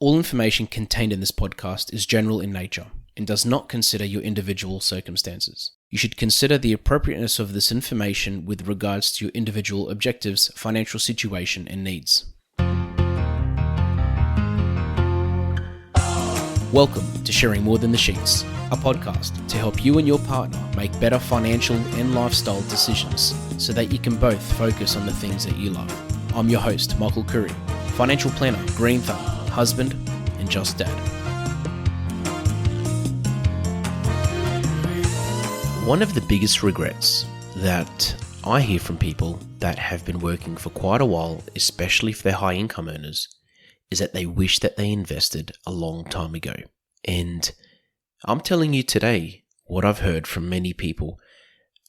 All information contained in this podcast is general in nature and does not consider your individual circumstances. You should consider the appropriateness of this information with regards to your individual objectives, financial situation, and needs. Welcome to Sharing More Than the Sheets, a podcast to help you and your partner make better financial and lifestyle decisions so that you can both focus on the things that you love. I'm your host, Michael Khouri, financial planner, green thumb, husband, and just dad. One of the biggest regrets that I hear from people that have been working for quite a while, especially if they're high income earners, is that they wish that they invested a long time ago. And I'm telling you today what I've heard from many people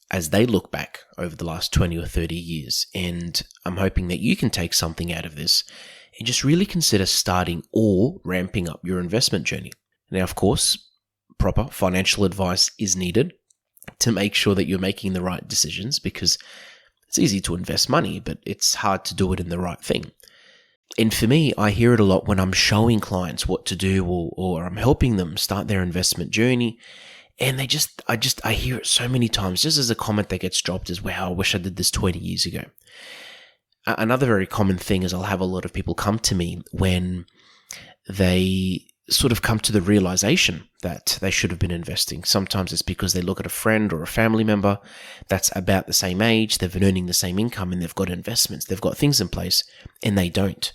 as they look back over the last 20 or 30 years. And I'm hoping that you can take something out of this and just really consider starting or ramping up your investment journey. Now, of course, proper financial advice is needed to make sure that you're making the right decisions, because it's easy to invest money, but it's hard to do it in the right thing. And for me, I hear it a lot when I'm showing clients what to do or I'm helping them start their investment journey. And I hear it so many times, just as a comment that gets dropped is, wow, I wish I did this 20 years ago. Another very common thing is I'll have a lot of people come to me when they sort of come to the realization that they should have been investing. Sometimes it's because they look at a friend or a family member that's about the same age, they've been earning the same income, and they've got investments, they've got things in place, and they don't.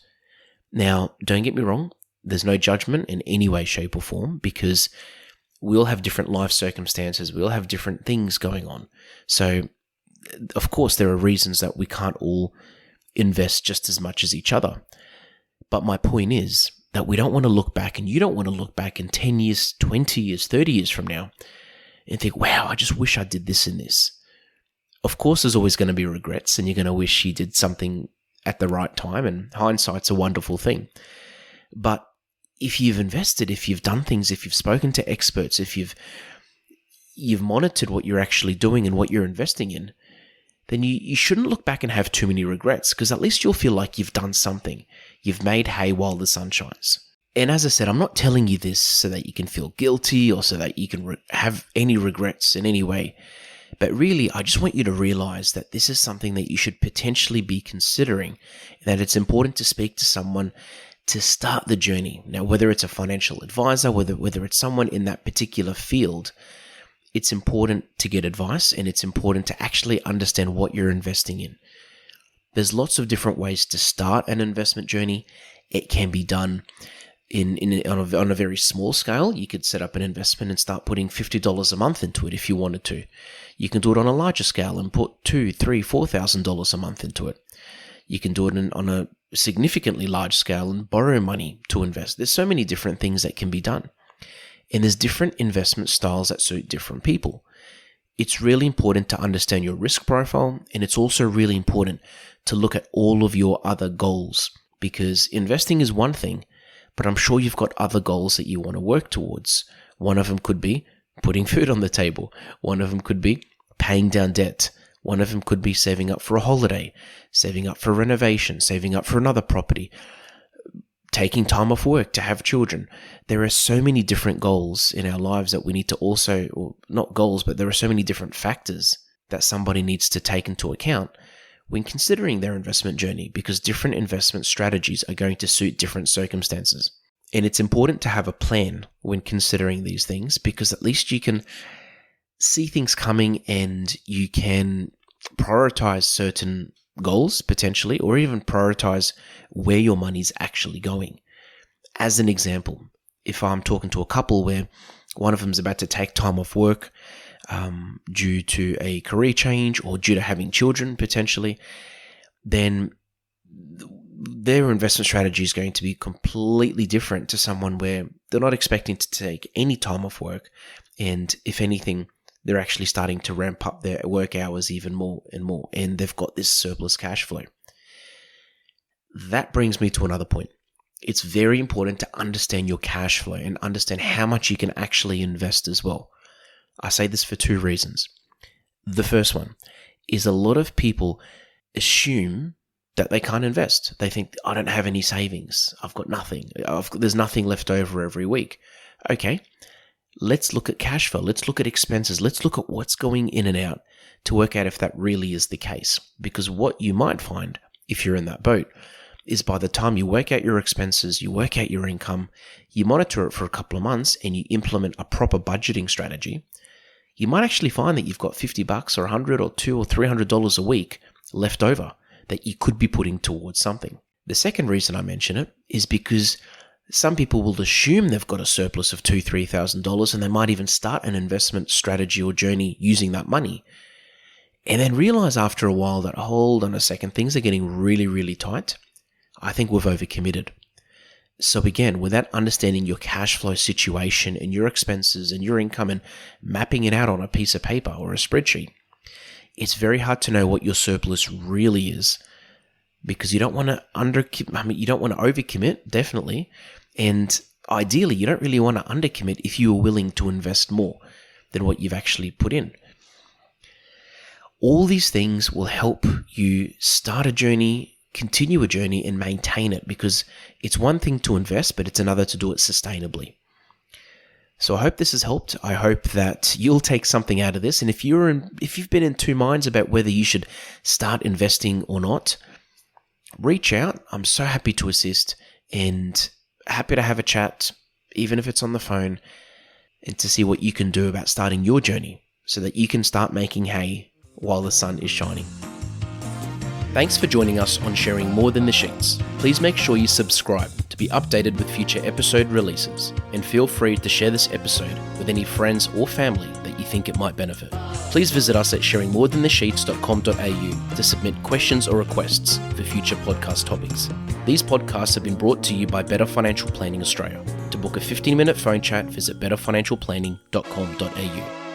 Now, don't get me wrong, there's no judgment in any way, shape, or form, because we all have different life circumstances, we all have different things going on. So, of course, there are reasons that we can't all invest just as much as each other. But my point is that we don't want to look back, and you don't want to look back in 10 years, 20 years, 30 years from now and think, wow, I just wish I did this and this. Of course, there's always going to be regrets, and you're going to wish you did something at the right time, and hindsight's a wonderful thing. But if you've invested, if you've done things, if you've spoken to experts, if you've monitored what you're actually doing and what you're investing in, then you shouldn't look back and have too many regrets, because at least you'll feel like you've done something. You've made hay while the sun shines. And as I said, I'm not telling you this so that you can feel guilty or so that you can have any regrets in any way. But really, I just want you to realize that this is something that you should potentially be considering, that it's important to speak to someone to start the journey. Now, whether it's a financial advisor, whether it's someone in that particular field, it's important to get advice, and it's important to actually understand what you're investing in. There's lots of different ways to start an investment journey. It can be done on a very small scale. You could set up an investment and start putting $50 a month into it if you wanted to. You can do it on a larger scale and put $2,000, $3,000, $4,000 a month into it. You can do it on a significantly large scale and borrow money to invest. There's so many different things that can be done. And there's different investment styles that suit different people. It's really important to understand your risk profile, and it's also really important to look at all of your other goals, because investing is one thing, but I'm sure you've got other goals that you want to work towards. One of them could be putting food on the table. One of them could be paying down debt. One of them could be saving up for a holiday, saving up for renovation, saving up for another property, taking time off work to have children. There are so many different goals in our lives that we need to also, or not goals, but there are so many different factors that somebody needs to take into account when considering their investment journey, because different investment strategies are going to suit different circumstances. And it's important to have a plan when considering these things, because at least you can see things coming and you can prioritize certain goals potentially, or even prioritize where your money's actually going. As an example, if I'm talking to a couple where one of them's about to take time off work due to a career change or due to having children potentially, then their investment strategy is going to be completely different to someone where they're not expecting to take any time off work, and if anything, they're actually starting to ramp up their work hours even more and more, and they've got this surplus cash flow. That brings me to another point. It's very important to understand your cash flow and understand how much you can actually invest as well. I say this for two reasons. The first one is a lot of people assume that they can't invest. They think, I don't have any savings. I've got nothing. There's nothing left over every week. Okay, let's look at cash flow. Let's look at expenses. Let's look at what's going in and out to work out if that really is the case. Because what you might find, if you're in that boat, is by the time you work out your expenses, you work out your income, you monitor it for a couple of months, and you implement a proper budgeting strategy, you might actually find that you've got $50 or $100 or $200 or $300 a week left over that you could be putting towards something. The second reason I mention it is because some people will assume they've got a surplus of $2,000, $3,000, and they might even start an investment strategy or journey using that money, and then realize after a while that, hold on a second, things are getting really, really tight. I think we've overcommitted. So again, without understanding your cash flow situation and your expenses and your income and mapping it out on a piece of paper or a spreadsheet, it's very hard to know what your surplus really is, because you don't want to you don't want to overcommit, definitely. And ideally, you don't really want to undercommit if you are willing to invest more than what you've actually put in. All these things will help you start a journey, continue a journey, and maintain it, because it's one thing to invest, but it's another to do it sustainably. So I hope this has helped. I hope that you'll take something out of this. And if you've been in two minds about whether you should start investing or not, reach out. I'm so happy to assist and happy to have a chat, even if it's on the phone, and to see what you can do about starting your journey so that you can start making hay while the sun is shining. Thanks for joining us on Sharing More Than the Sheets. Please make sure you subscribe to be updated with future episode releases, and feel free to share this episode with any friends or family that you think it might benefit. Please visit us at sharingmorethanthesheets.com.au to submit questions or requests for future podcast topics. These podcasts have been brought to you by Better Financial Planning Australia. To book a 15-minute phone chat, visit betterfinancialplanning.com.au.